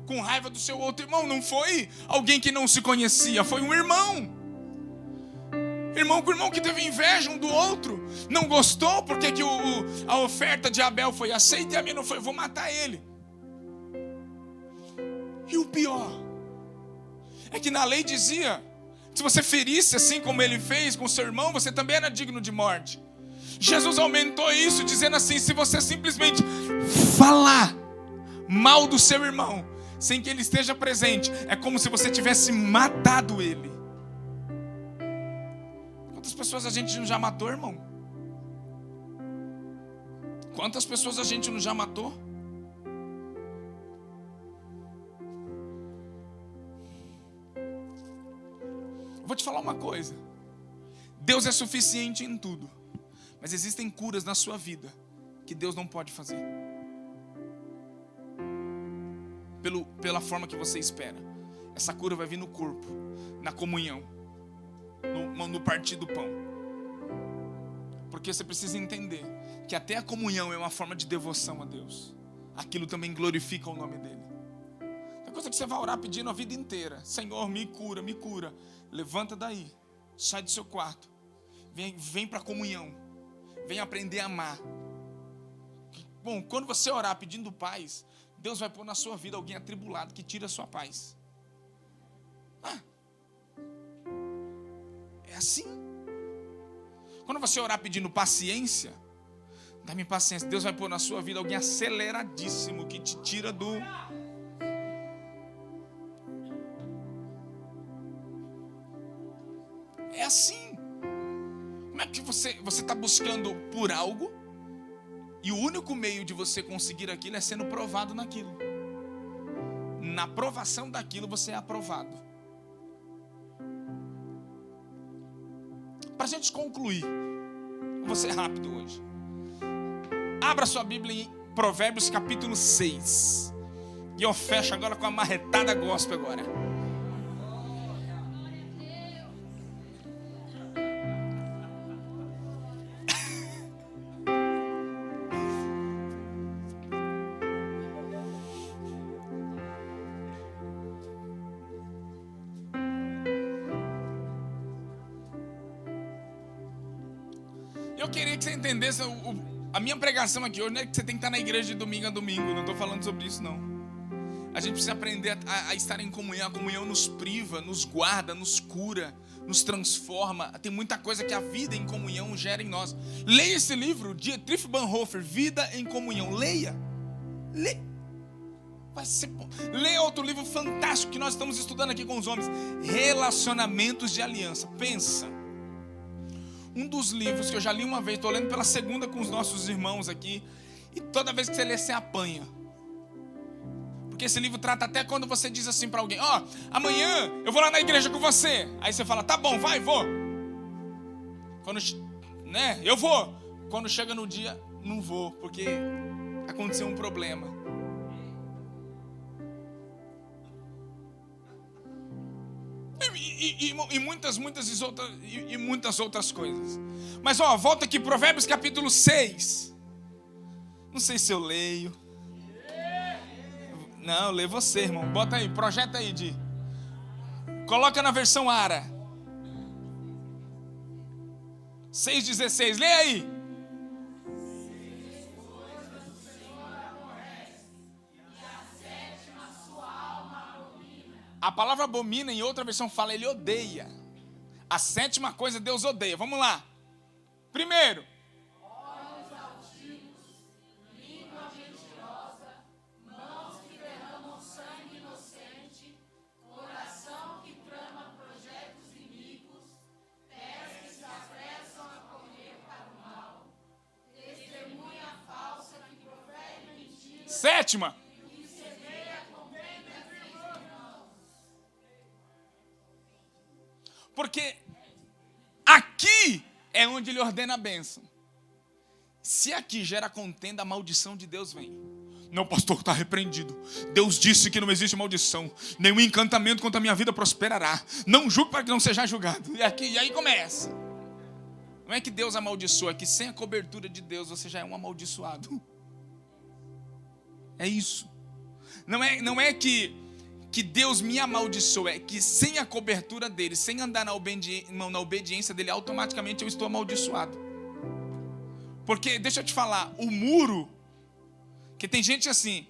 com raiva do seu outro irmão. Não foi alguém que não se conhecia, foi um irmão. Irmão com irmão que teve inveja um do outro. Não gostou porque que a oferta de Abel foi aceita e a minha não foi. Vou matar ele. E o pior é que na lei dizia: se você ferisse assim como ele fez com seu irmão, você também era digno de morte. Jesus aumentou isso dizendo assim: se você simplesmente falar mal do seu irmão sem que ele esteja presente, é como se você tivesse matado ele. Quantas pessoas a gente não já matou, irmão? Quantas pessoas a gente não já matou? Vou te falar uma coisa. Deus é suficiente em tudo. Mas existem curas na sua vida que Deus não pode fazer pela forma que você espera. Essa cura vai vir no corpo, na comunhão, no partir do pão. Porque você precisa entender que até a comunhão é uma forma de devoção a Deus. Aquilo também glorifica o nome dele. Tem coisa que você vai orar pedindo a vida inteira: Senhor, me cura, me cura. Levanta daí, sai do seu quarto, vem para a comunhão, vem aprender a amar. Bom, quando você orar pedindo paz, Deus vai pôr na sua vida alguém atribulado que tira a sua paz. É assim. Quando você orar pedindo paciência, dá-me paciência, Deus vai pôr na sua vida alguém aceleradíssimo que te tira do... É assim. Como é que você está buscando por algo e o único meio de você conseguir aquilo é sendo provado naquilo? na provação daquilo você é aprovado. Para a gente concluir, vou ser rápido hoje. Abra sua Bíblia em Provérbios capítulo 6. E eu fecho agora com a marretada gospel agora. Eu queria que você entendesse, a minha pregação aqui hoje não é que você tem que estar na igreja de domingo a domingo, não estou falando sobre isso não. A gente precisa aprender a estar em comunhão. A comunhão nos priva, nos guarda, nos cura, nos transforma. Tem muita coisa que a vida em comunhão gera em nós. Leia esse livro, Dietrich Bonhoeffer, Vida em Comunhão. Leia. Vai ser bom. Leia outro livro fantástico que nós estamos estudando aqui com os homens, Relacionamentos de Aliança. Pensa. Um dos livros que eu já li uma vez, estou lendo pela segunda com os nossos irmãos aqui, e toda vez que você lê, você apanha. Porque esse livro trata até quando você diz assim para alguém: ó, amanhã eu vou lá na igreja com você. Aí você fala: tá bom, vai, vou. Quando, né, eu vou. Quando chega no dia, não vou, porque aconteceu um problema. E muitas outras coisas. Mas ó, volta aqui, Provérbios capítulo 6. Não sei se eu leio. Não, lê você, irmão. Bota aí, projeta aí, Di. Coloca na versão Ara. 6,16, lê aí. A palavra abomina, em outra versão fala, ele odeia. A sétima coisa Deus odeia. Vamos lá. Primeiro, olhos altivos, língua mentirosa, mãos que derramam sangue inocente, coração que trama projetos iníquos, pés que se apressam a correr para o mal, testemunha falsa que profere mentira. Sétima. Porque aqui é onde ele ordena a bênção. Se aqui gera contenda, a maldição de Deus vem. Não, pastor, está repreendido. Deus disse que não existe maldição. Nenhum encantamento contra a minha vida prosperará. Não julgue para que não seja julgado. E aí começa. Não é que Deus amaldiçoa, é que sem a cobertura de Deus você já é um amaldiçoado. É isso. Não é que Deus me amaldiçoa, é que sem a cobertura dele, sem andar na obediência dele, automaticamente eu estou amaldiçoado. Porque, deixa eu te falar, o muro, que tem gente assim,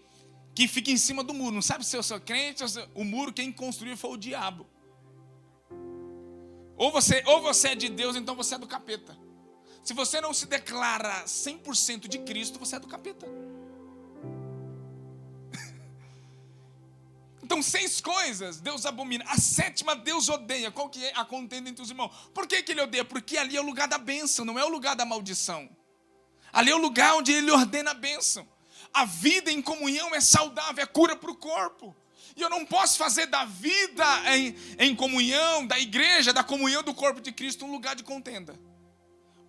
que fica em cima do muro, não sabe se eu sou crente, o muro quem construiu foi o diabo. Ou você é de Deus, então você é do capeta. Se você não se declara 100% de Cristo, você é do capeta. Então 6 coisas Deus abomina. A sétima Deus odeia. Qual que é a contenda entre os irmãos? Por que ele odeia? Porque ali é o lugar da bênção, não é o lugar da maldição. Ali é o lugar onde ele ordena a bênção. A vida em comunhão é saudável, é cura para o corpo. E eu não posso fazer da vida em comunhão, da igreja, da comunhão do corpo de Cristo, um lugar de contenda.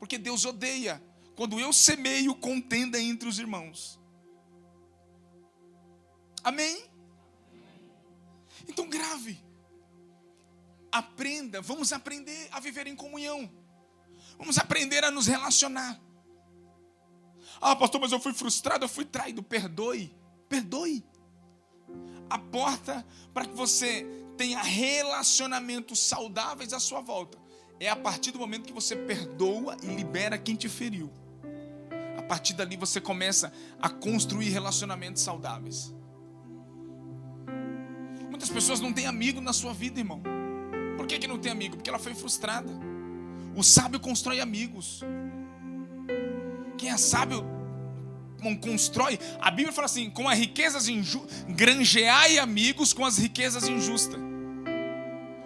Porque Deus odeia quando eu semeio contenda entre os irmãos. Amém? Então grave, aprenda, vamos aprender a viver em comunhão, vamos aprender a nos relacionar. Ah, pastor, mas eu fui frustrado, eu fui traído. Perdoe. A porta para que você tenha relacionamentos saudáveis à sua volta é a partir do momento que você perdoa e libera quem te feriu. A partir dali você começa a construir relacionamentos saudáveis. Muitas pessoas não têm amigo na sua vida, irmão. Por que não tem amigo? Porque ela foi frustrada. O sábio constrói amigos. Quem é sábio constrói. A Bíblia fala assim: com as riquezas granjeai amigos com as riquezas injustas.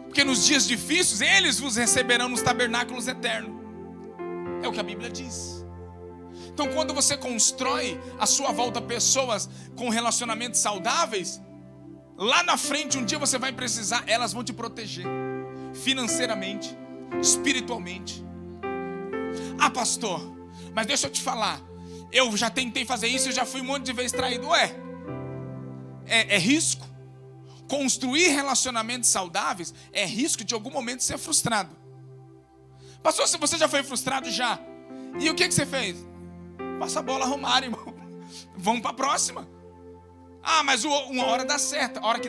Porque nos dias difíceis eles vos receberão nos tabernáculos eternos. É o que a Bíblia diz. Então quando você constrói à sua volta pessoas com relacionamentos saudáveis, Lá na frente, um dia você vai precisar, elas vão te proteger financeiramente, espiritualmente. Ah, pastor, mas deixa eu te falar, eu já tentei fazer isso, eu já fui um monte de vezes traído. É risco. Construir relacionamentos saudáveis é risco de algum momento ser frustrado. Pastor, se você já foi frustrado, já. E o que você fez? Passa a bola, arrumar, irmão. Vamos para a próxima. Ah, mas uma hora dá certo. A hora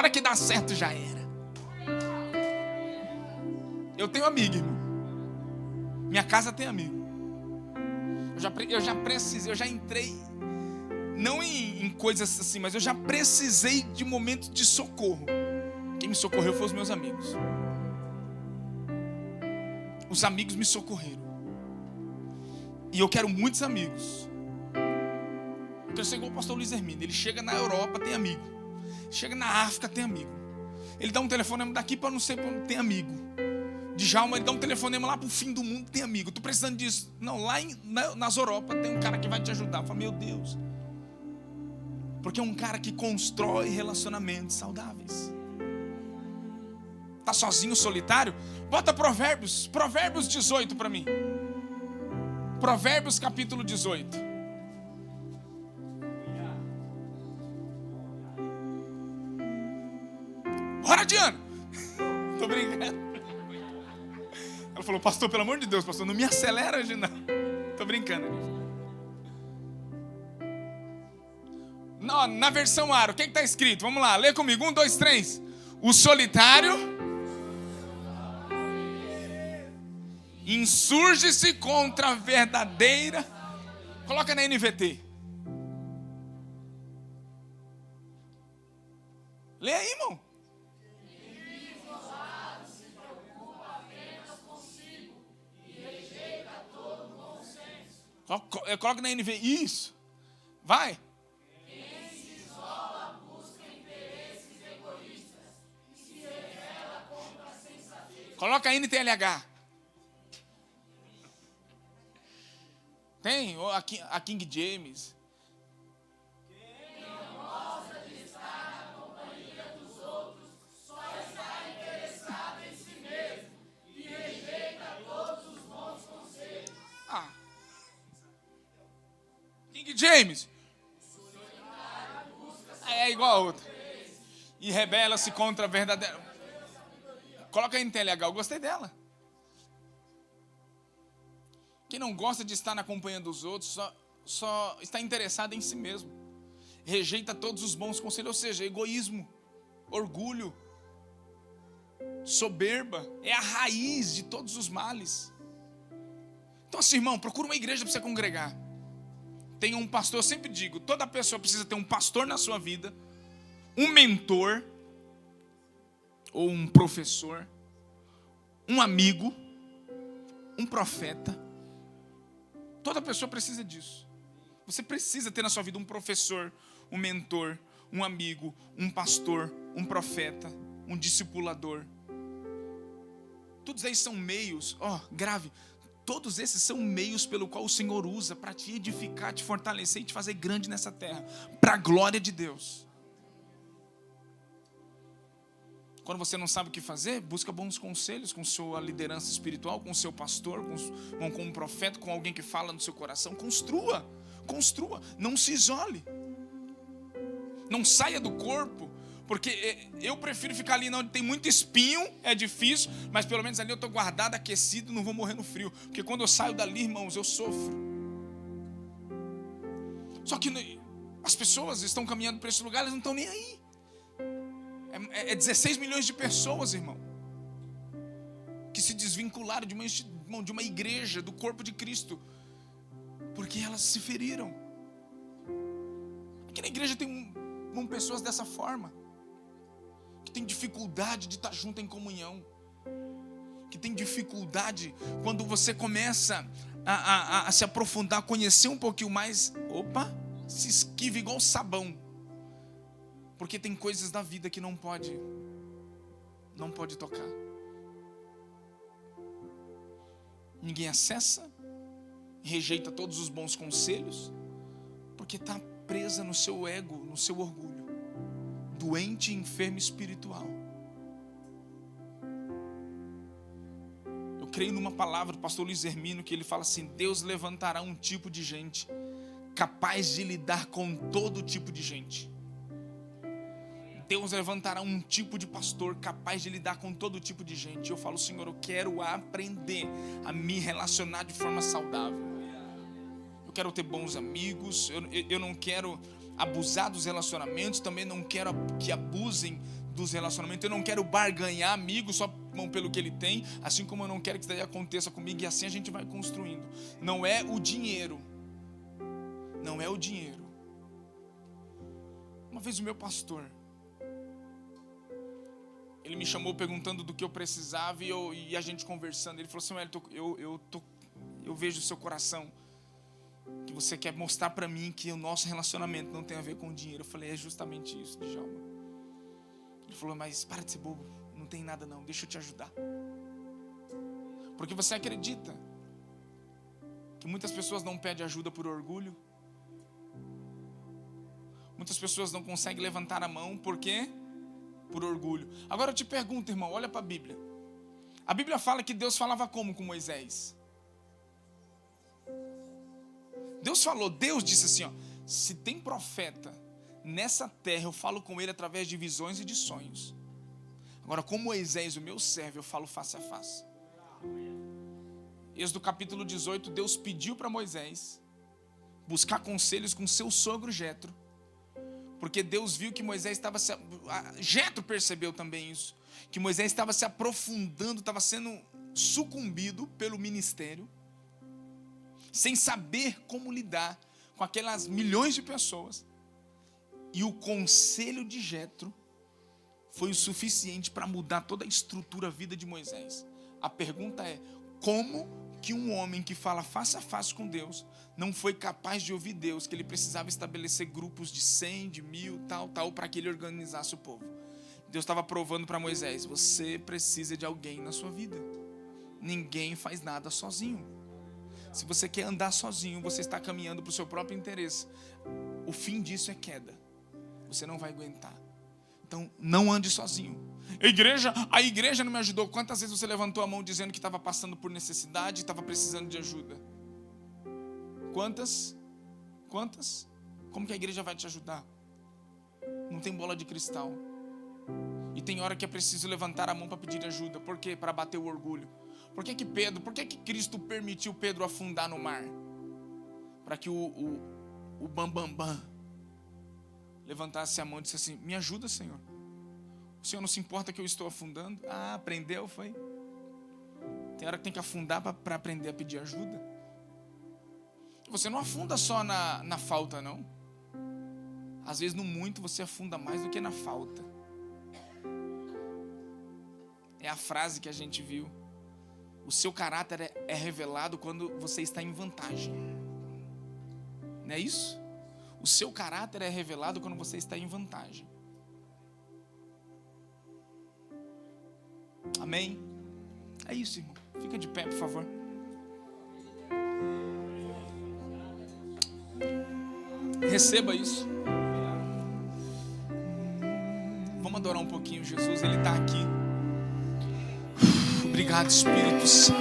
que dá certo já era. Eu tenho amigo, irmão. Minha casa tem amigo. Eu já entrei, não em coisas assim, mas eu já precisei de momentos de socorro. Quem me socorreu foi os meus amigos. Os amigos me socorreram. E eu quero muitos amigos. Eu quero ser igual o pastor Luiz Hermínio. Ele chega na Europa, tem amigo. Chega na África, tem amigo. Ele dá um telefonema daqui para não sei para onde, tem amigo. Djalma, ele dá um telefonema lá para o fim do mundo, tem amigo. Estou precisando disso. Não, lá nas Europa tem um cara que vai te ajudar. Eu falo, meu Deus. Porque é um cara que constrói relacionamentos saudáveis. Está sozinho, solitário? Bota Provérbios 18 para mim. Provérbios capítulo 18. Bora, Diana. Tô brincando. Ela falou, pastor, pelo amor de Deus, pastor, não me acelera hoje não. Tô brincando. Não, na versão Aro, o que está escrito? Vamos lá, lê comigo, 1, 2, 3. O solitário insurge-se contra a verdadeira. Coloca na NVT. Lê aí, irmão. Coloca na NV. Isso. Vai. Quem se isola busca interesses egoístas e se revela contra a sensatez. Coloca a NTLH. Tem a King James. Quem não gosta de estar na companhia dos outros só está interessado em si mesmo e rejeita todos os bons conselhos. King James. É igual a outra. E rebela-se contra a verdadeira. Coloca aí no TLH, eu gostei dela. Quem não gosta de estar na companhia dos outros só está interessado em si mesmo. Rejeita todos os bons conselhos, ou seja, egoísmo, orgulho, soberba, é a raiz de todos os males. Então assim, irmão, procura uma igreja para você congregar. Tem um pastor, eu sempre digo, toda pessoa precisa ter um pastor na sua vida, um mentor, ou um professor, um amigo, um profeta. Toda pessoa precisa disso. Você precisa ter na sua vida um professor, um mentor, um amigo, um pastor, um profeta, um discipulador. Todos esses são meios, grave. Todos esses são meios pelo qual o Senhor usa para te edificar, te fortalecer e te fazer grande nessa terra, para a glória de Deus. Quando você não sabe o que fazer, busca bons conselhos com sua liderança espiritual, com seu pastor, com um profeta, com alguém que fala no seu coração. Construa, não se isole. Não saia do corpo, porque eu prefiro ficar ali onde tem muito espinho, é difícil, mas pelo menos ali eu estou guardado, aquecido, não vou morrer no frio. Porque quando eu saio dali, irmãos, eu sofro. Só que as pessoas estão caminhando para esse lugar, elas não estão nem aí. É 16 milhões de pessoas, irmão, que se desvincularam de uma igreja, do corpo de Cristo, porque elas se feriram. Porque na igreja tem pessoas dessa forma, que tem dificuldade de estar junto em comunhão, que tem dificuldade quando você começa a se aprofundar, a conhecer um pouquinho mais, se esquiva igual sabão. Porque tem coisas da vida que não pode tocar. Ninguém acessa, rejeita todos os bons conselhos, porque está presa no seu ego, no seu orgulho. doente e enfermo espiritual. Eu creio numa palavra do pastor Luiz Hermino, que ele fala assim: Deus levantará um tipo de gente capaz de lidar com todo tipo de gente. Deus levantará um tipo de pastor capaz de lidar com todo tipo de gente. Eu falo: Senhor, eu quero aprender a me relacionar de forma saudável. Eu quero ter bons amigos. Eu não quero abusar dos relacionamentos. Também não quero que abusem dos relacionamentos. Eu não quero barganhar amigos só pelo que ele tem. Assim como eu não quero que isso daí aconteça comigo. E assim a gente vai construindo. Não é o dinheiro. Não é o dinheiro. Uma vez o meu pastor, ele me chamou perguntando do que eu precisava e a gente conversando. Ele falou assim: Wellington, eu vejo o seu coração, que você quer mostrar para mim que o nosso relacionamento não tem a ver com o dinheiro. Eu falei: é justamente isso, Djalma. Ele falou: mas para de ser bobo, não tem nada não, deixa eu te ajudar. Porque você acredita que muitas pessoas não pedem ajuda por orgulho? Muitas pessoas não conseguem levantar a mão porque por orgulho. Agora eu te pergunto, irmão, olha para a Bíblia. A Bíblia fala que Deus falava como com Moisés? Deus disse assim, ó: se tem profeta nessa terra, eu falo com ele através de visões e de sonhos. Agora com Moisés, o meu servo, eu falo face a face. Êxodo capítulo 18, Deus pediu para Moisés buscar conselhos com seu sogro Jetro, porque Deus viu que Moisés estava Jetro percebeu também isso, que Moisés estava se aprofundando, estava sendo sucumbido pelo ministério, sem saber como lidar com aquelas milhões de pessoas. E o conselho de Jetro foi o suficiente para mudar toda a estrutura, a vida de Moisés. A pergunta é: como que um homem que fala face a face com Deus não foi capaz de ouvir Deus, que ele precisava estabelecer grupos de 100, de 1000, tal, para que ele organizasse o povo? Deus estava provando para Moisés: você precisa de alguém na sua vida. Ninguém faz nada sozinho. Se você quer andar sozinho, você está caminhando para o seu próprio interesse. O fim disso é queda. Você não vai aguentar. Então, não ande sozinho. A igreja não me ajudou. Quantas vezes você levantou a mão dizendo que estava passando por necessidade, estava precisando de ajuda? Quantas? Como que a igreja vai te ajudar? Não tem bola de cristal. E tem hora que é preciso levantar a mão para pedir ajuda. Por quê? Para bater o orgulho. Por que que Cristo permitiu Pedro afundar no mar? Para que o bambambam levantasse a mão e disse assim: me ajuda, Senhor. O Senhor não se importa que eu estou afundando? Ah, aprendeu, foi? Tem hora que tem que afundar para aprender a pedir ajuda. Você não afunda só na falta, não. Às vezes no muito você afunda mais do que na falta. É a frase que a gente viu. O seu caráter é revelado quando você está em vantagem. Não é isso? O seu caráter é revelado quando você está em vantagem. Amém? É isso, irmão. Fica de pé, por favor. Receba isso. Vamos adorar um pouquinho Jesus. Ele está aqui. Obrigado, Espírito Santo.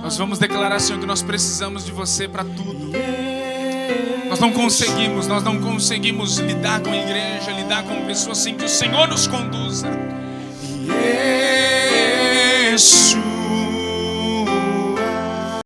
Nós vamos declarar, Senhor, que nós precisamos de você para tudo. Nós não conseguimos lidar com a igreja, lidar com pessoas sem que o Senhor nos conduza. Jesus.